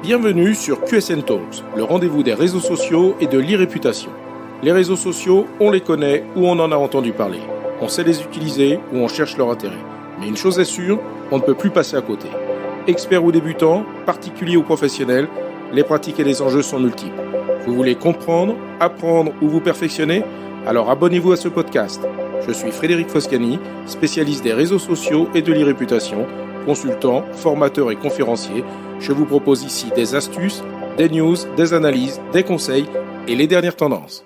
Bienvenue sur QSN Talks, le rendez-vous des réseaux sociaux et de l'e-réputation. Les réseaux sociaux, on les connaît ou on en a entendu parler. On sait les utiliser ou on cherche leur intérêt. Mais une chose est sûre, on ne peut plus passer à côté. Experts ou débutants, particuliers ou professionnels, les pratiques et les enjeux sont multiples. Vous voulez comprendre, apprendre ou vous perfectionner ? Alors abonnez-vous à ce podcast. Je suis Frédéric Foscani, spécialiste des réseaux sociaux et de l'e-réputation, consultant, formateur et conférencier. Je vous propose ici des astuces, des news, des analyses, des conseils et les dernières tendances.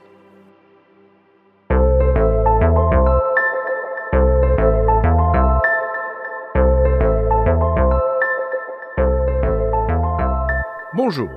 Bonjour.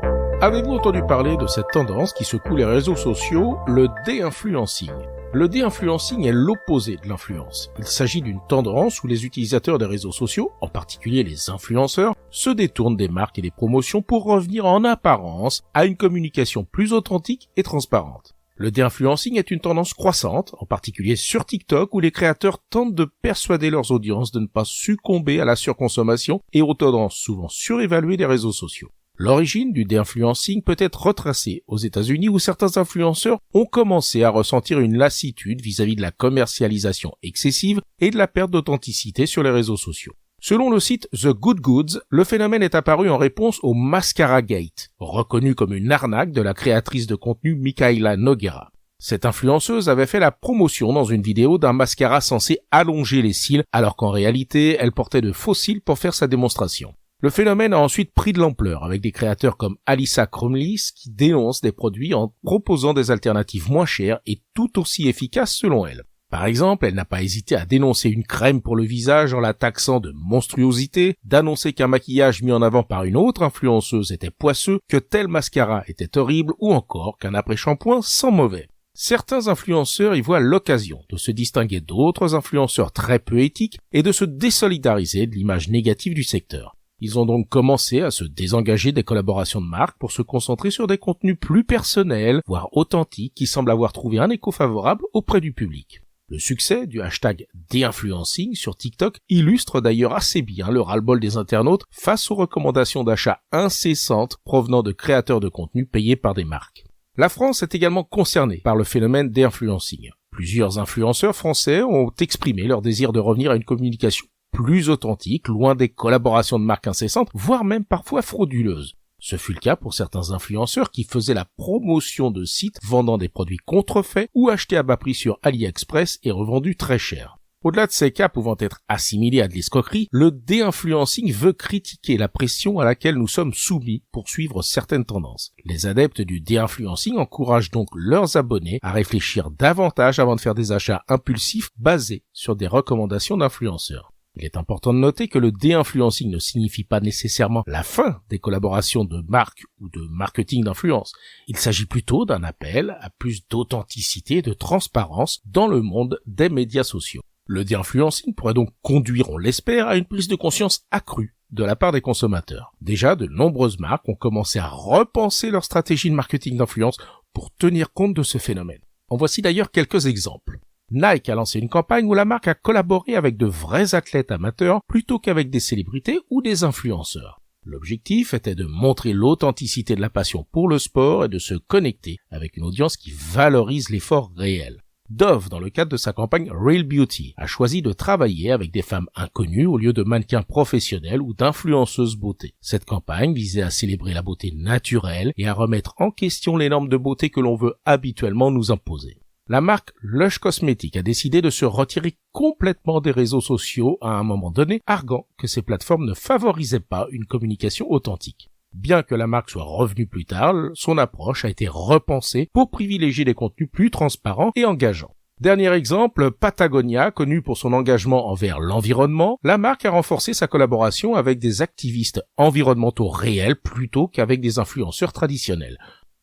Avez-vous entendu parler de cette tendance qui secoue les réseaux sociaux, le dé-influencing ? Le dé-influencing est l'opposé de l'influence. Il s'agit d'une tendance où les utilisateurs des réseaux sociaux, en particulier les influenceurs, se détournent des marques et des promotions pour revenir en apparence à une communication plus authentique et transparente. Le dé-influencing est une tendance croissante, en particulier sur TikTok, où les créateurs tentent de persuader leurs audiences de ne pas succomber à la surconsommation et aux tendances souvent surévaluées des réseaux sociaux. L'origine du dé-influencing peut être retracée aux États-Unis où certains influenceurs ont commencé à ressentir une lassitude vis-à-vis de la commercialisation excessive et de la perte d'authenticité sur les réseaux sociaux. Selon le site The Good Goods, le phénomène est apparu en réponse au Mascara Gate, reconnu comme une arnaque de la créatrice de contenu Mikaela Nogueira. Cette influenceuse avait fait la promotion dans une vidéo d'un mascara censé allonger les cils alors qu'en réalité, elle portait de faux cils pour faire sa démonstration. Le phénomène a ensuite pris de l'ampleur avec des créateurs comme Alyssa Krumlis qui dénoncent des produits en proposant des alternatives moins chères et tout aussi efficaces selon elle. Par exemple, elle n'a pas hésité à dénoncer une crème pour le visage en la taxant de monstruosité, d'annoncer qu'un maquillage mis en avant par une autre influenceuse était poisseux, que tel mascara était horrible ou encore qu'un après-shampoing sent mauvais. Certains influenceurs y voient l'occasion de se distinguer d'autres influenceurs très peu éthiques et de se désolidariser de l'image négative du secteur. Ils ont donc commencé à se désengager des collaborations de marque pour se concentrer sur des contenus plus personnels, voire authentiques, qui semblent avoir trouvé un écho favorable auprès du public. Le succès du hashtag dé-influencing sur TikTok illustre d'ailleurs assez bien le ras-le-bol des internautes face aux recommandations d'achat incessantes provenant de créateurs de contenu payés par des marques. La France est également concernée par le phénomène dé-influencing. Plusieurs influenceurs français ont exprimé leur désir de revenir à une communication plus authentique, loin des collaborations de marques incessantes, voire même parfois frauduleuses. Ce fut le cas pour certains influenceurs qui faisaient la promotion de sites vendant des produits contrefaits ou achetés à bas prix sur AliExpress et revendus très cher. Au-delà de ces cas pouvant être assimilés à de l'escroquerie, le dé-influencing veut critiquer la pression à laquelle nous sommes soumis pour suivre certaines tendances. Les adeptes du dé-influencing encouragent donc leurs abonnés à réfléchir davantage avant de faire des achats impulsifs basés sur des recommandations d'influenceurs. Il est important de noter que le dé-influencing ne signifie pas nécessairement la fin des collaborations de marques ou de marketing d'influence. Il s'agit plutôt d'un appel à plus d'authenticité et de transparence dans le monde des médias sociaux. Le dé-influencing pourrait donc conduire, on l'espère, à une prise de conscience accrue de la part des consommateurs. Déjà, de nombreuses marques ont commencé à repenser leur stratégie de marketing d'influence pour tenir compte de ce phénomène. En voici d'ailleurs quelques exemples. Nike a lancé une campagne où la marque a collaboré avec de vrais athlètes amateurs plutôt qu'avec des célébrités ou des influenceurs. L'objectif était de montrer l'authenticité de la passion pour le sport et de se connecter avec une audience qui valorise l'effort réel. Dove, dans le cadre de sa campagne Real Beauty, a choisi de travailler avec des femmes inconnues au lieu de mannequins professionnels ou d'influenceuses beauté. Cette campagne visait à célébrer la beauté naturelle et à remettre en question les normes de beauté que l'on veut habituellement nous imposer. La marque Lush Cosmetics a décidé de se retirer complètement des réseaux sociaux à un moment donné, arguant que ces plateformes ne favorisaient pas une communication authentique. Bien que la marque soit revenue plus tard, son approche a été repensée pour privilégier des contenus plus transparents et engageants. Dernier exemple, Patagonia, connue pour son engagement envers l'environnement, la marque a renforcé sa collaboration avec des activistes environnementaux réels plutôt qu'avec des influenceurs traditionnels.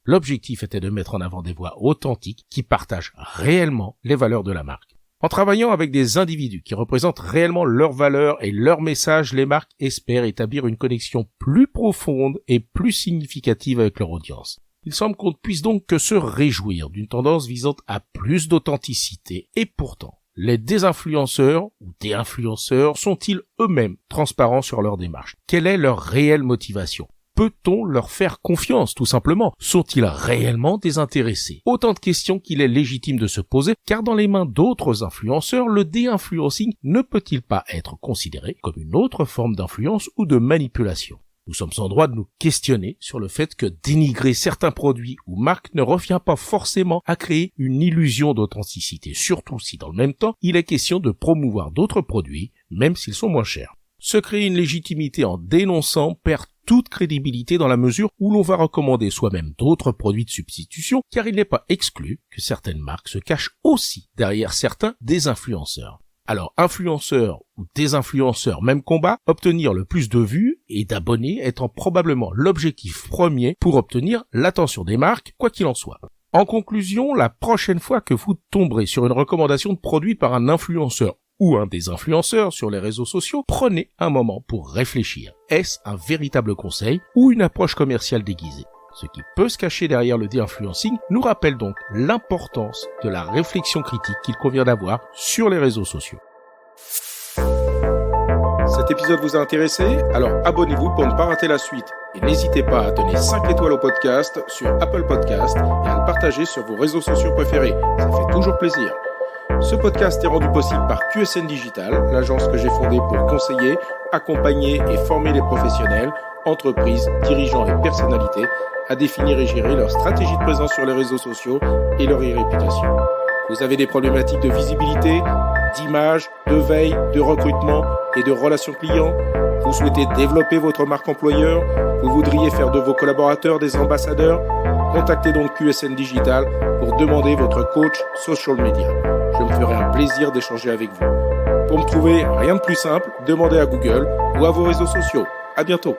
L'objectif était de mettre en avant des voix authentiques qui partagent réellement les valeurs de la marque. En travaillant avec des individus qui représentent réellement leurs valeurs et leurs messages, les marques espèrent établir une connexion plus profonde et plus significative avec leur audience. Il semble qu'on ne puisse donc que se réjouir d'une tendance visant à plus d'authenticité et pourtant, les désinfluenceurs ou déinfluenceurs sont-ils eux-mêmes transparents sur leur démarche ? Quelle est leur réelle motivation ? Peut-on leur faire confiance, tout simplement? Sont-ils réellement désintéressés? Autant de questions qu'il est légitime de se poser, car dans les mains d'autres influenceurs, le dé-influencing ne peut-il pas être considéré comme une autre forme d'influence ou de manipulation? Nous sommes en droit de nous questionner sur le fait que dénigrer certains produits ou marques ne revient pas forcément à créer une illusion d'authenticité, surtout si dans le même temps, il est question de promouvoir d'autres produits, même s'ils sont moins chers. Se créer une légitimité en dénonçant perd toute crédibilité dans la mesure où l'on va recommander soi-même d'autres produits de substitution, car il n'est pas exclu que certaines marques se cachent aussi derrière certains désinfluenceurs. Alors, influenceurs ou désinfluenceurs, même combat, obtenir le plus de vues et d'abonnés étant probablement l'objectif premier pour obtenir l'attention des marques, quoi qu'il en soit. En conclusion, la prochaine fois que vous tomberez sur une recommandation de produit par un influenceur ou un désinfluenceur sur les réseaux sociaux, prenez un moment pour réfléchir. Est-ce un véritable conseil ou une approche commerciale déguisée? Ce qui peut se cacher derrière le dé-influencing nous rappelle donc l'importance de la réflexion critique qu'il convient d'avoir sur les réseaux sociaux. Cet épisode vous a intéressé? Alors abonnez-vous pour ne pas rater la suite. Et n'hésitez pas à donner 5 étoiles au podcast sur Apple Podcast et à le partager sur vos réseaux sociaux préférés. Ça fait toujours plaisir. Ce podcast est rendu possible par QSN Digital, l'agence que j'ai fondée pour conseiller, accompagner et former les professionnels, entreprises, dirigeants et personnalités à définir et gérer leur stratégie de présence sur les réseaux sociaux et leur e-réputation. Vous avez des problématiques de visibilité, d'image, de veille, de recrutement et de relations clients? Vous souhaitez développer votre marque employeur? Vous voudriez faire de vos collaborateurs des ambassadeurs? Contactez donc QSN Digital pour demander votre coach social media. Je me ferai un plaisir d'échanger avec vous. Pour me trouver, rien de plus simple, demandez à Google ou à vos réseaux sociaux. À bientôt.